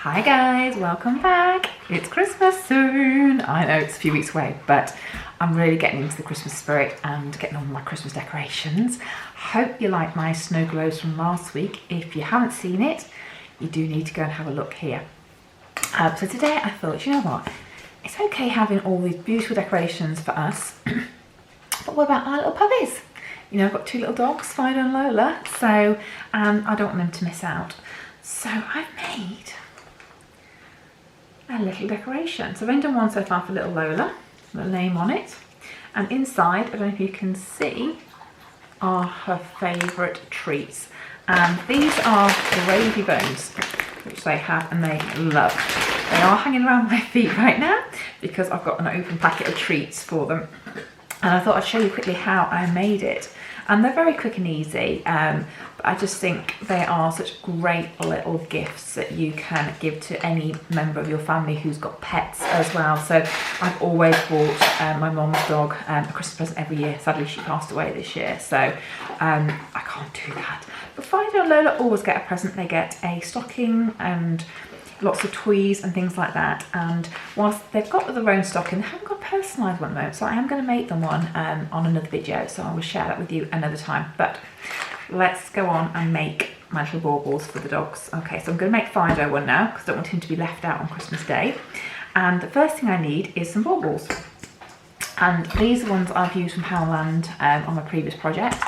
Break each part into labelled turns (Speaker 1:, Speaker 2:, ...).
Speaker 1: Hi guys, welcome back. It's Christmas soon. I know it's a few weeks away, but I'm really getting into the Christmas spirit and getting on with my Christmas decorations. Hope you like my snow globes from last week. If you haven't seen it, you do need to go and have a look here. So today I thought, you know what, it's okay having all these beautiful decorations for us, but what about our little puppies? You know, I've got two little dogs, Fido and Lola, so I don't want them to miss out. So I've made a little decoration. So I've only done one so far for little Lola, with a name on it. And inside, I don't know if you can see, are her favourite treats. And these are gravy bones, which they have and they love. They are hanging around my feet right now because I've got an open packet of treats for them. And I thought I'd show you quickly how I made it. And they're very quick and easy, but I just think they are such great little gifts that you can give to any member of your family who's got pets as well. So I've always bought my mum's dog a Christmas present every year. Sadly, she passed away this year, so I can't do that. But Fido and Lola always get a present. They get a stocking and lots of toys and things like that, and whilst they've got their own stocking, they haven't got a personalised one though, so I am going to make them one on another video, so I will share that with you another time. But let's go on and make my little baubles for the dogs. Okay, so I'm going to make Fido one now because I don't want him to be left out on Christmas Day. And the first thing I need is some baubles, and these are ones I've used from Poundland on my previous project,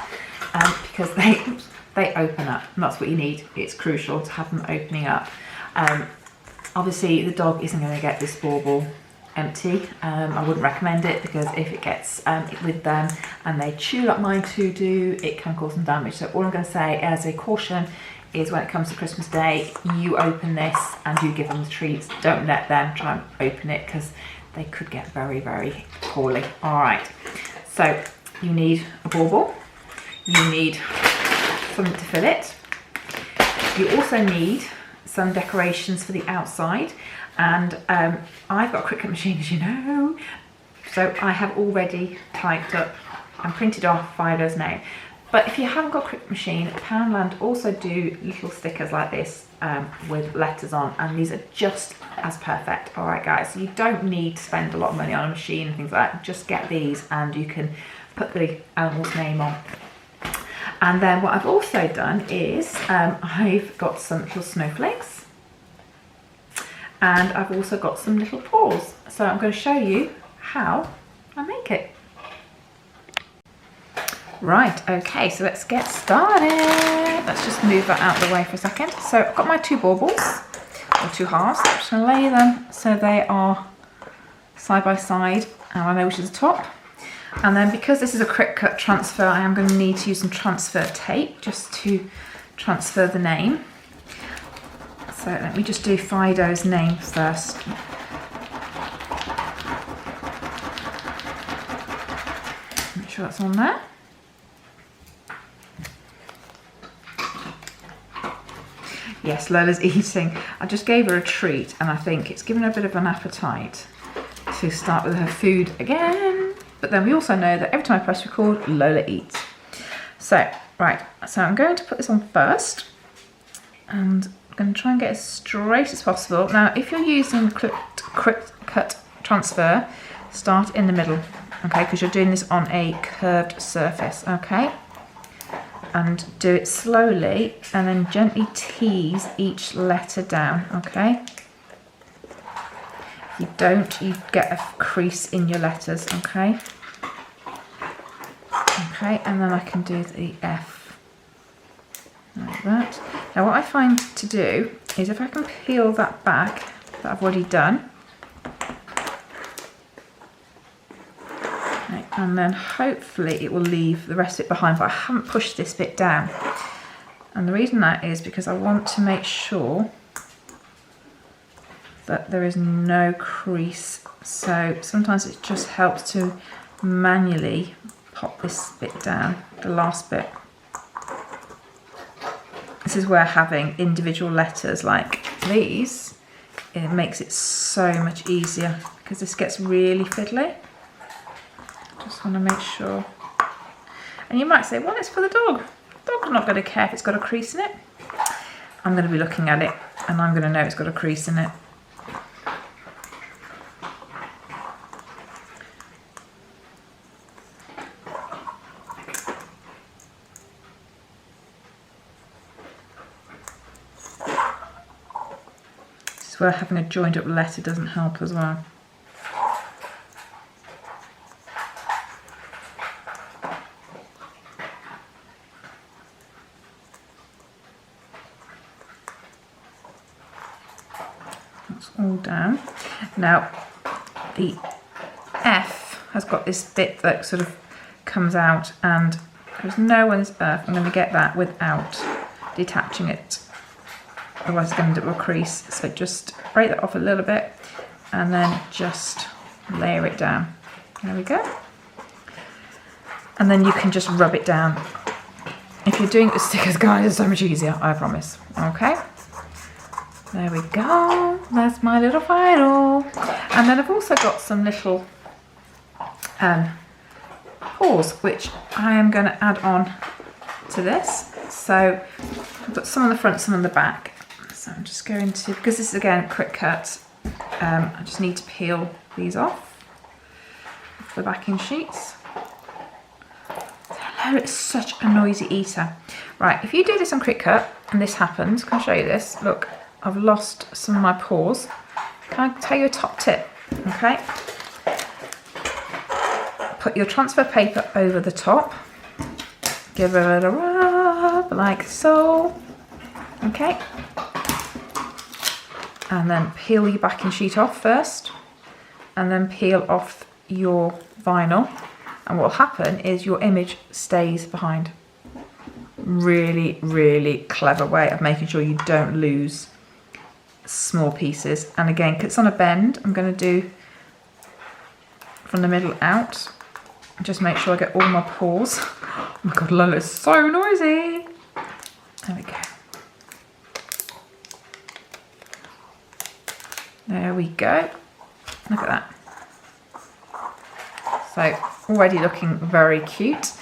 Speaker 1: because they open up, and that's what you need. It's crucial to have them opening up. Obviously the dog isn't going to get this bauble empty. I wouldn't recommend it because if it gets with them and they chew like mine two do, it can cause some damage. So all I'm going to say as a caution is when it comes to Christmas Day, you open this and you give them the treats. Don't let them try and open it because they could get very, very poorly. Alright, so you need a bauble, you need something to fill it, you also need some decorations for the outside, and I've got a Cricut machine, as you know, so I have already typed up and printed off Fido's name. But if you haven't got a Cricut machine, Poundland also do little stickers like this with letters on, and these are just as perfect. Alright guys, so you don't need to spend a lot of money on a machine and things like that. Just get these and you can put the animal's name on. And then what I've also done is I've got some little snowflakes, and I've also got some little paws. So I'm going to show you how I make it. Right, okay, so let's get started. Let's just move that out of the way for a second. So I've got my two baubles, or two halves. I'm just going to lay them so they are side by side, and I know which is the top. And then because this is a Cricut transfer, I am going to need to use some transfer tape just to transfer the name. So let me just do Fido's name first. Make sure that's on there. Yes, Lola's eating. I just gave her a treat and I think it's given her a bit of an appetite to start with her food again. But then we also know that every time I press record, Lola eats. So, right, so I'm going to put this on first. And I'm going to try and get as straight as possible. Now, if you're using Cricut transfer, start in the middle, okay? Because you're doing this on a curved surface, okay? And do it slowly and then gently tease each letter down, okay? If you don't, you get a crease in your letters, okay? Okay, and then I can do the F, like that. Now what I find to do is if I can peel that back that I've already done, okay, and then hopefully it will leave the rest of it behind, but I haven't pushed this bit down. And the reason that is because I want to make sure that there is no crease, so sometimes it just helps to manually pop this bit down, the last bit. This is where having individual letters like these, it makes it so much easier because this gets really fiddly. Just want to make sure. And you might say, well, it's for the dog. The dog's not going to care if it's got a crease in it. I'm going to be looking at it and I'm going to know it's got a crease in it. This is where having a joined up letter doesn't help as well. All down. Now the F has got this bit that sort of comes out, and there's no one's earth I'm going to get that without detaching it, otherwise it's going to end up with a crease. So just break that off a little bit and then just layer it down. There we go. And then you can just rub it down. If you're doing it with stickers, guys, it's so much easier, I promise. Okay. There we go, that's my little final. And then I've also got some little paws, which I am going to add on to this. So I've got some on the front, some on the back. So I'm just going to, because this is again Cricut, I just need to peel these off the backing sheets. Hello, it's such a noisy eater. Right, if you do this on Cricut and this happens, can I show you this? Look. I've lost some of my paws. Can I tell you a top tip? Okay. Put your transfer paper over the top. Give it a rub like so. Okay. And then peel your backing sheet off first. And then peel off your vinyl. And what will happen is your image stays behind. Really, really clever way of making sure you don't lose small pieces. And again, because it's on a bend, I'm going to do from the middle out. Just make sure I get all my paws. Oh my god, Lola's so noisy. There we go. There we go. Look at that. So already looking very cute.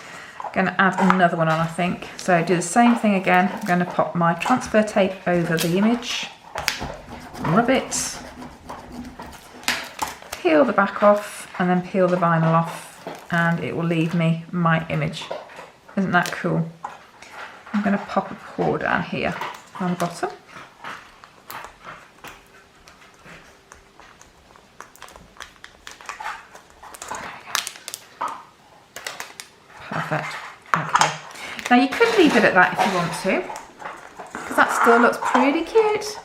Speaker 1: Going to add another one on, I think. So do the same thing again. I'm going to pop my transfer tape over the image. Rub it, peel the back off, and then peel the vinyl off, and it will leave me my image. Isn't that cool? I'm going to pop a paw down here on the bottom. Perfect. Okay. Now you could leave it at that if you want to, because that still looks pretty cute.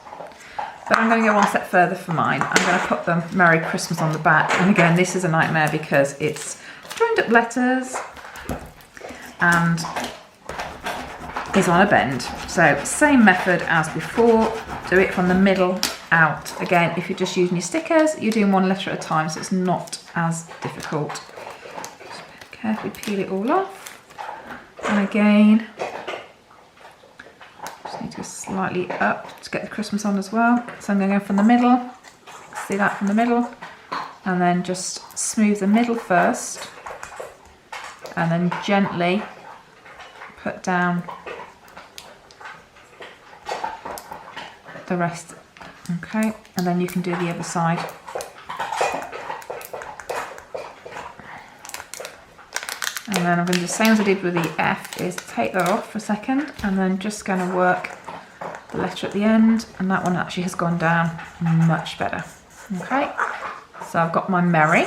Speaker 1: But I'm going to go one step further for mine. I'm going to put the Merry Christmas on the back. And again, this is a nightmare because it's joined up letters and is on a bend. So same method as before. Do it from the middle out. Again, if you're just using your stickers, you're doing one letter at a time, so it's not as difficult. Just carefully peel it all off. And again, need to go slightly up to get the Christmas on as well. So I'm going to go from the middle, see that from the middle, and then just smooth the middle first, and then gently put down the rest. Okay, and then you can do the other side. And then I'm going to do the same as I did with the F, is take that off for a second and then just going to work the letter at the end, and that one actually has gone down much better. Okay, so I've got my Merry,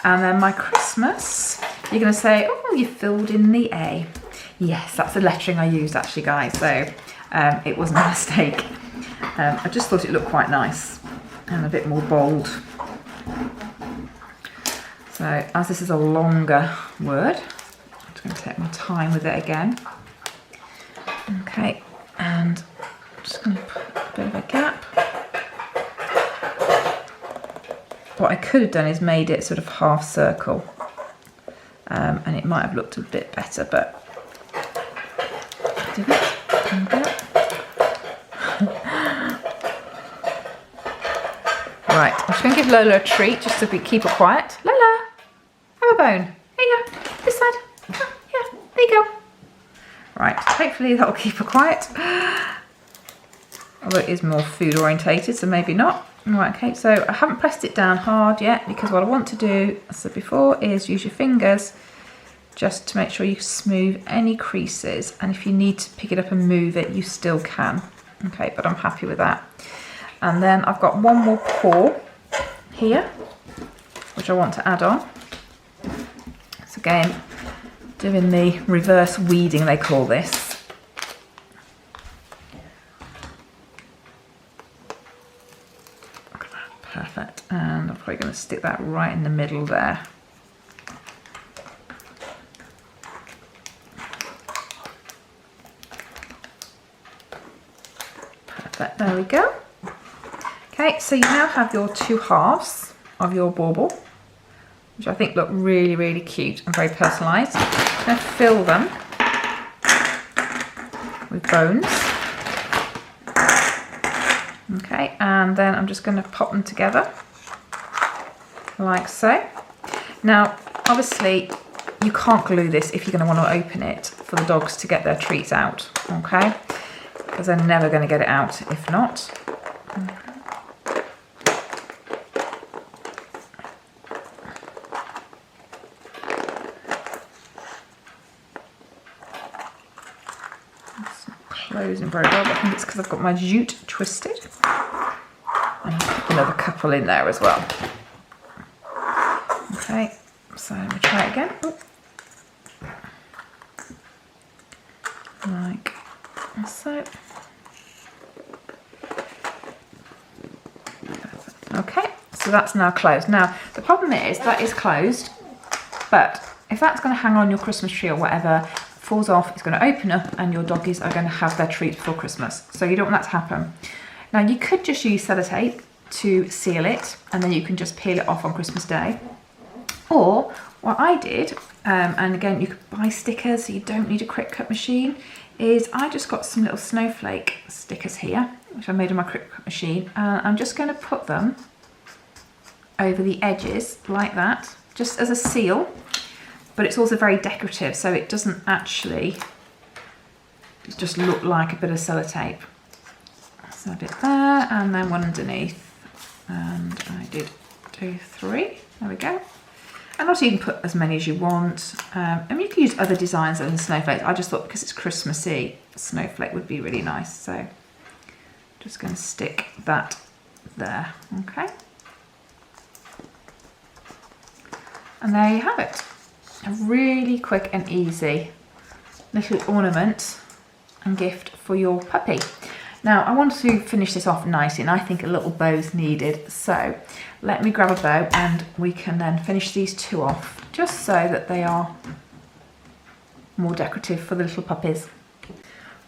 Speaker 1: and then my Christmas. You're going to say, oh, you filled in the A. Yes, that's the lettering I used actually, guys, so it wasn't a mistake. I just thought it looked quite nice and a bit more bold. So as this is a longer word, I'm just going to take my time with it again. Okay, and I'm just going to put a bit of a gap. What I could have done is made it sort of half circle, and it might have looked a bit better, but I didn't. Right, I'm just going to give Lola a treat just to keep her quiet. Lola, have a bone. Here you go. This side. Oh, yeah, there you go. Right, hopefully that will keep her quiet. although it is more food orientated, so maybe not. Right, okay, so I haven't pressed it down hard yet, because what I want to do, as I said before, is use your fingers just to make sure you smooth any creases, and if you need to pick it up and move it, you still can. Okay, but I'm happy with that. And then I've got one more paw here, which I want to add on. So again, doing the reverse weeding, they call this. Perfect, and I'm probably going to stick that right in the middle there. Perfect, there we go. Okay, so you now have your two halves of your bauble, which I think look really, really cute and very personalised. I'm going to fill them with bones. Okay, and then I'm just going to pop them together like so. Now, obviously, you can't glue this if you're going to want to open it for the dogs to get their treats out, okay? Because they're never going to get it out if not. Closing very well, but I think it's because I've got my jute twisted. And put another couple in there as well. Okay, so let me try it again. Like so. Okay, so that's now closed. Now, the problem is that is closed, but if that's going to hang on your Christmas tree or whatever, falls off, it's going to open up and your doggies are going to have their treats before Christmas. So you don't want that to happen. Now you could just use sellotape to seal it and then you can just peel it off on Christmas Day. Or what I did, and again you could buy stickers so you don't need a Cricut machine, is I just got some little snowflake stickers here, which I made on my Cricut machine. I'm just going to put them over the edges like that, just as a seal. But it's also very decorative, so it doesn't actually just look like a bit of sellotape. So a bit there, and then one underneath. And I did 2, 3, there we go. And also you can put as many as you want. I mean, you can use other designs other than snowflakes. I just thought because it's Christmassy, snowflake would be really nice. So just going to stick that there, okay. And there you have it. A really quick and easy little ornament and gift for your puppy. Now I want to finish this off nicely and I think a little bow's needed. So let me grab a bow and we can then finish these two off just so that they are more decorative for the little puppies.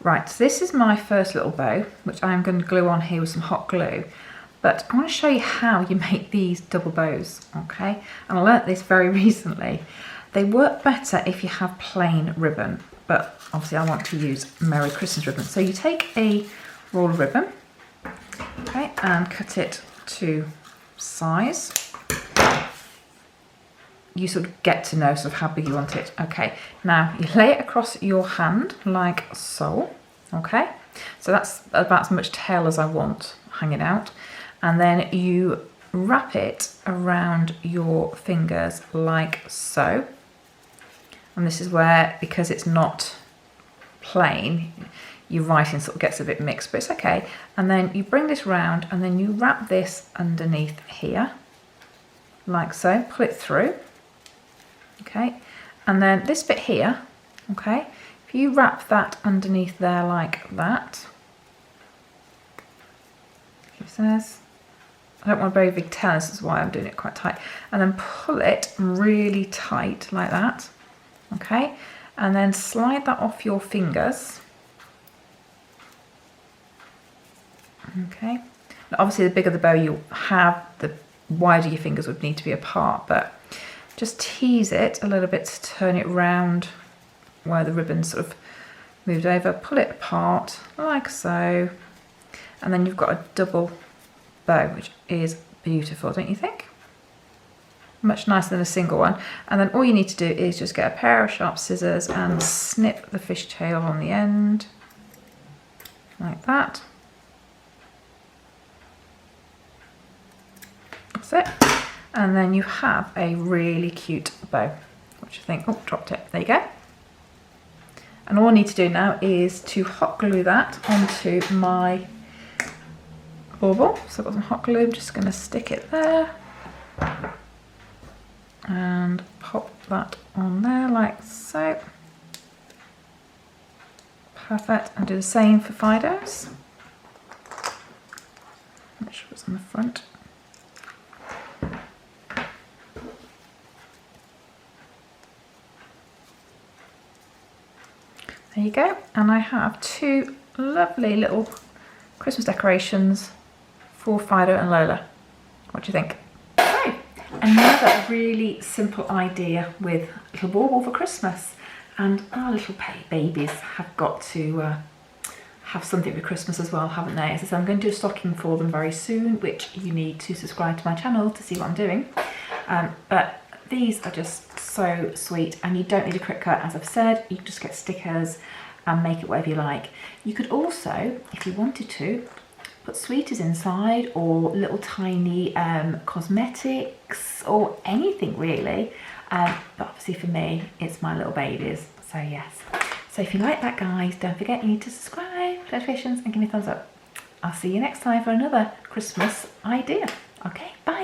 Speaker 1: Right, so this is my first little bow, which I'm going to glue on here with some hot glue. But I want to show you how you make these double bows, okay? And I learnt this very recently. They work better if you have plain ribbon, but obviously I want to use Merry Christmas ribbon. So you take a roll of ribbon, okay, and cut it to size. You sort of get to know sort of how big you want it. Okay, now you lay it across your hand like so, okay? So that's about as much tail as I want hanging out. And then you wrap it around your fingers like so. And this is where, because it's not plain, your writing sort of gets a bit mixed, but it's okay. And then you bring this round and then you wrap this underneath here, like so, pull it through, okay. And then this bit here, okay, if you wrap that underneath there like that, it says, I don't want a very big tail, this is why I'm doing it quite tight, and then pull it really tight like that. Okay, and then slide that off your fingers. Okay, now obviously the bigger the bow you have, the wider your fingers would need to be apart, but just tease it a little bit to turn it round where the ribbon's sort of moved over, pull it apart like so, and then you've got a double bow, which is beautiful, don't you think? Much nicer than a single one. And then all you need to do is just get a pair of sharp scissors and snip the fishtail on the end like that. That's it. And then you have a really cute bow. What do you think? Oh, dropped it. There you go. And all I need to do now is to hot glue that onto my bauble. So I've got some hot glue. I'm just going to stick it there and pop that on there like so. Perfect. And do the same for Fido's. Make sure it's on the front. There you go. And I have two lovely little Christmas decorations for Fido and Lola. What do you think? So, another really simple idea with little bauble for Christmas. And our little babies have got to have something for Christmas as well, haven't they? As I said, I'm going to do a stocking for them very soon, which you need to subscribe to my channel to see what I'm doing. But these are just so sweet, and you don't need a Cricut, as I've said. You can just get stickers and make it whatever you like. You could also, if you wanted to, put sweeties inside, or little tiny cosmetics, or anything really. But obviously for me, it's my little babies, so yes. So if you like that, guys, don't forget you need to subscribe, notifications, and give me a thumbs up. I'll see you next time for another Christmas idea. Okay, bye.